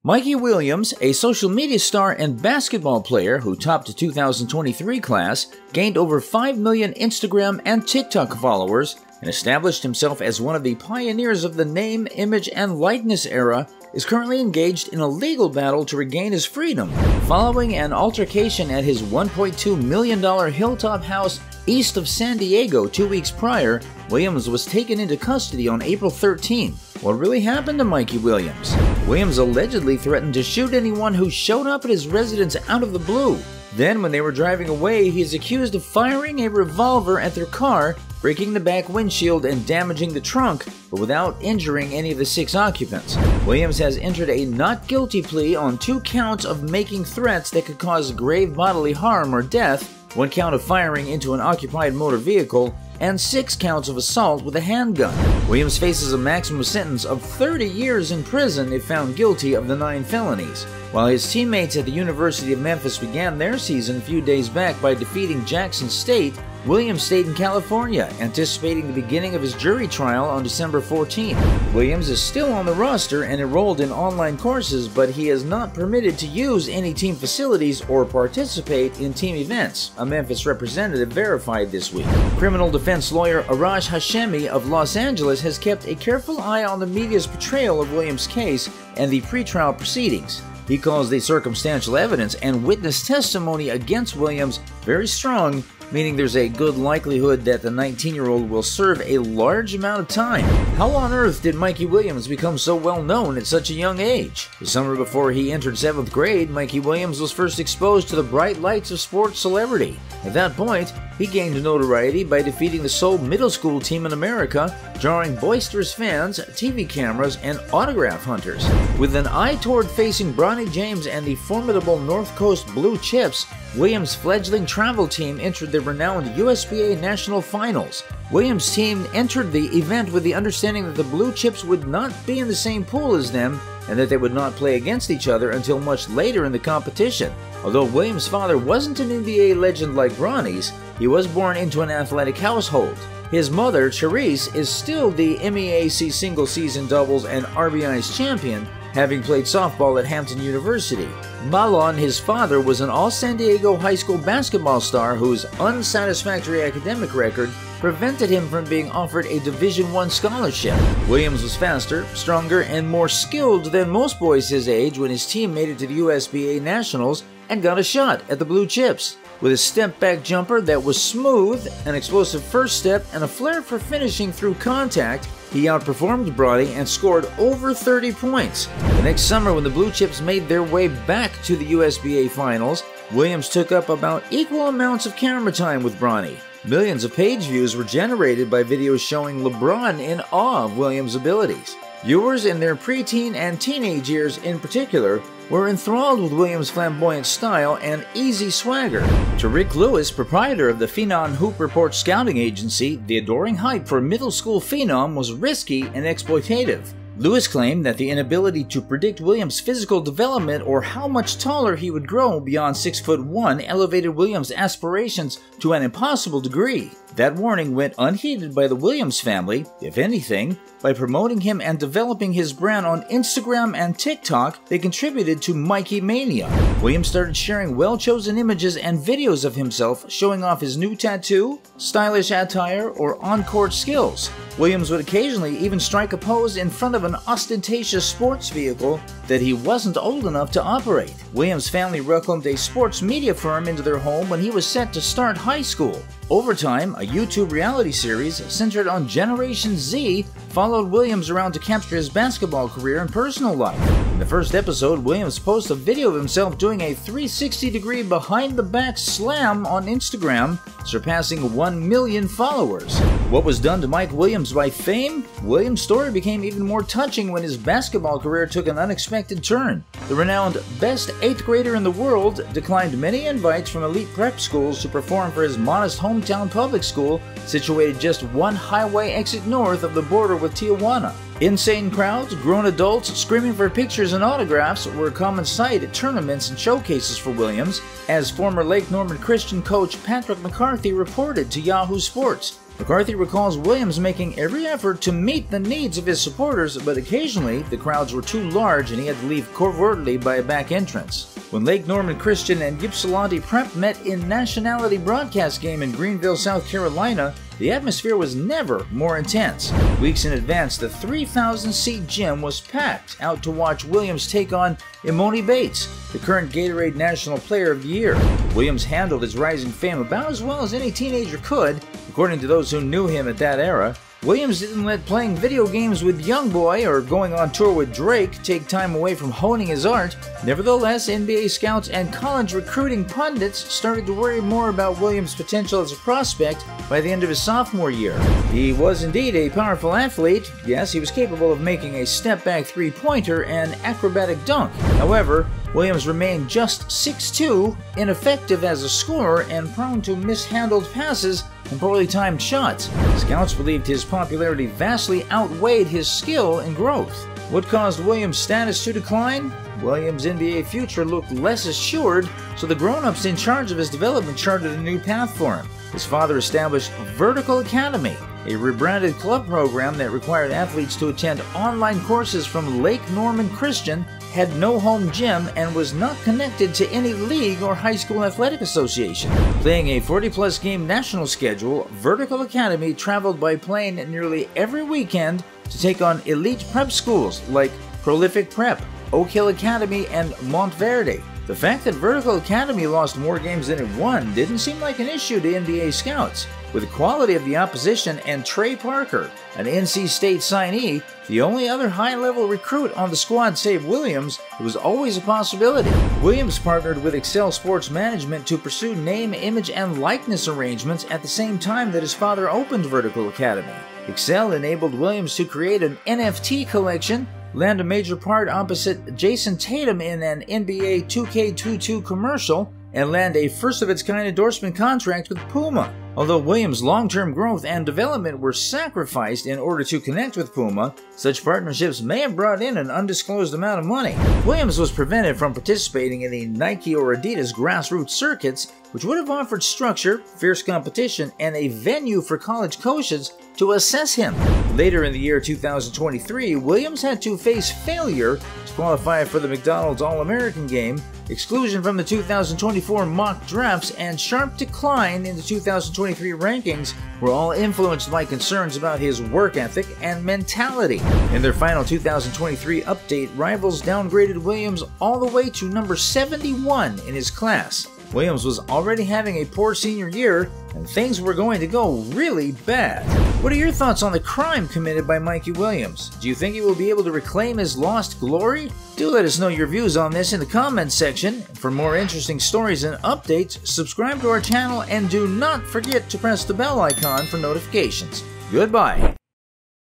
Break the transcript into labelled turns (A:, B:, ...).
A: Mikey Williams, a social media star and basketball player who topped the 2023 class, gained over 5 million Instagram and TikTok followers and established himself as one of the pioneers of the name, image, and likeness era, is currently engaged in a legal battle to regain his freedom. Following an altercation at his $1.2 million hilltop house east of San Diego 2 weeks prior, Williams was taken into custody on April 13. What really happened to Mikey Williams? Williams allegedly threatened to shoot anyone who showed up at his residence out of the blue. Then, when they were driving away, he is accused of firing a revolver at their car, breaking the back windshield and damaging the trunk, but without injuring any of the 6 occupants. Williams has entered a not guilty plea on 2 counts of making threats that could cause grave bodily harm or death, 1 count of firing into an occupied motor vehicle, and 6 counts of assault with a handgun. Williams faces a maximum sentence of 30 years in prison if found guilty of the 9 felonies. While his teammates at the University of Memphis began their season a few days back by defeating Jackson State, Williams stayed in California, anticipating the beginning of his jury trial on December 14. Williams is still on the roster and enrolled in online courses, but he is not permitted to use any team facilities or participate in team events, a Memphis representative verified this week. Criminal defense lawyer Arash Hashemi of Los Angeles has kept a careful eye on the media's portrayal of Williams' case and the pretrial proceedings. He calls the circumstantial evidence and witness testimony against Williams very strong, meaning there's a good likelihood that the 19-year-old will serve a large amount of time. How on earth did Mikey Williams become so well known at such a young age? The summer before he entered 7th grade, Mikey Williams was first exposed to the bright lights of sports celebrity. At that point, he gained notoriety by defeating the sole middle school team in America, drawing boisterous fans, TV cameras, and autograph hunters. With an eye toward facing Bronny James and the formidable North Coast Blue Chips, Williams' fledgling travel team entered the renowned USBA National Finals. Williams' team entered the event with the understanding that the Blue Chips would not be in the same pool as them and that they would not play against each other until much later in the competition. Although Williams' father wasn't an NBA legend like Bronny's, he was born into an athletic household. His mother, Charisse, is still the MEAC single-season doubles and RBI's champion, having played softball at Hampton University. Malon, his father, was an all-San Diego high school basketball star whose unsatisfactory academic record prevented him from being offered a Division I scholarship. Williams was faster, stronger, and more skilled than most boys his age when his team made it to the USBA Nationals and got a shot at the Blue Chips. With a step-back jumper that was smooth, an explosive first step, and a flair for finishing through contact, he outperformed Bronny and scored over 30 points. The next summer, when the Blue Chips made their way back to the USBA Finals, Williams took up about equal amounts of camera time with Bronny. Millions of page views were generated by videos showing LeBron in awe of Williams' abilities. Viewers in their preteen and teenage years in particular were enthralled with Williams' flamboyant style and easy swagger. To Rick Lewis, proprietor of the Phenom Hoop Report scouting agency, the adoring hype for middle school Phenom was risky and exploitative. Lewis claimed that the inability to predict Williams' physical development or how much taller he would grow beyond 6'1" elevated Williams' aspirations to an impossible degree. That warning went unheeded by the Williams family. If anything, by promoting him and developing his brand on Instagram and TikTok, they contributed to Mikey Mania. Williams started sharing well-chosen images and videos of himself showing off his new tattoo, stylish attire, or on-court skills. Williams would occasionally even strike a pose in front of an ostentatious sports vehicle that he wasn't old enough to operate. Williams' family welcomed a sports media firm into their home when he was set to start high school. Over time, a YouTube reality series centered on Generation Z followed Williams around to capture his basketball career and personal life. In the first episode, Williams posted a video of himself doing a 360-degree behind-the-back slam on Instagram, surpassing 1 million followers. What was done to Mike Williams by fame? Williams' story became even more touching when his basketball career took an unexpected turn. The renowned best 8th grader in the world declined many invites from elite prep schools to perform for his modest hometown public school situated just 1 highway exit north of the border with Tijuana. Insane crowds, grown adults screaming for pictures and autographs were a common sight at tournaments and showcases for Williams, as former Lake Norman Christian coach Patrick McCarthy reported to Yahoo Sports. McCarthy recalls Williams making every effort to meet the needs of his supporters, but occasionally the crowds were too large and he had to leave covertly by a back entrance. When Lake Norman Christian and Ypsilanti Prep met in Nationality broadcast game in Greenville, South Carolina, the atmosphere was never more intense. Weeks in advance, the 3,000-seat gym was packed out to watch Williams take on Imoni Bates, the current Gatorade National Player of the Year. Williams handled his rising fame about as well as any teenager could, according to those who knew him at that era. Williams didn't let playing video games with Youngboy or going on tour with Drake take time away from honing his art. Nevertheless, NBA scouts and college recruiting pundits started to worry more about Williams' potential as a prospect by the end of his sophomore year. He was indeed a powerful athlete. Yes, he was capable of making a step-back three-pointer and acrobatic dunk. However, Williams remained just 6'2", ineffective as a scorer, and prone to mishandled passes and poorly timed shots. Scouts believed his popularity vastly outweighed his skill and growth. What caused Williams' status to decline? Williams' NBA future looked less assured, so the grown-ups in charge of his development charted a new path for him. His father established Vertical Academy, a rebranded club program that required athletes to attend online courses from Lake Norman Christian, had no home gym, and was not connected to any league or high school athletic association. Playing a 40-plus game national schedule, Vertical Academy traveled by plane nearly every weekend to take on elite prep schools like Prolific Prep, Oak Hill Academy, and Montverde. The fact that Vertical Academy lost more games than it won didn't seem like an issue to NBA scouts. With the quality of the opposition and Trey Parker, an NC State signee, the only other high-level recruit on the squad save Williams, it was always a possibility. Williams partnered with Excel Sports Management to pursue name, image, and likeness arrangements at the same time that his father opened Vertical Academy. Excel enabled Williams to create an NFT collection, land a major part opposite Jason Tatum in an NBA 2K22 commercial, and land a first-of-its-kind endorsement contract with Puma. Although Williams' long-term growth and development were sacrificed in order to connect with Puma, such partnerships may have brought in an undisclosed amount of money. Williams was prevented from participating in the Nike or Adidas grassroots circuits, which would have offered structure, fierce competition, and a venue for college coaches to assess him. Later in the year 2023, Williams had to face failure to qualify for the McDonald's All-American game, exclusion from the 2024 mock drafts, and sharp decline in the 2023 rankings were all influenced by concerns about his work ethic and mentality. In their final 2023 update, rivals downgraded Williams all the way to number 71 in his class. Williams was already having a poor senior year, and things were going to go really bad. What are your thoughts on the crime committed by Mikey Williams? Do you think he will be able to reclaim his lost glory? Do let us know your views on this in the comments section. For more interesting stories and updates, subscribe to our channel and do not forget to press the bell icon for notifications. Goodbye.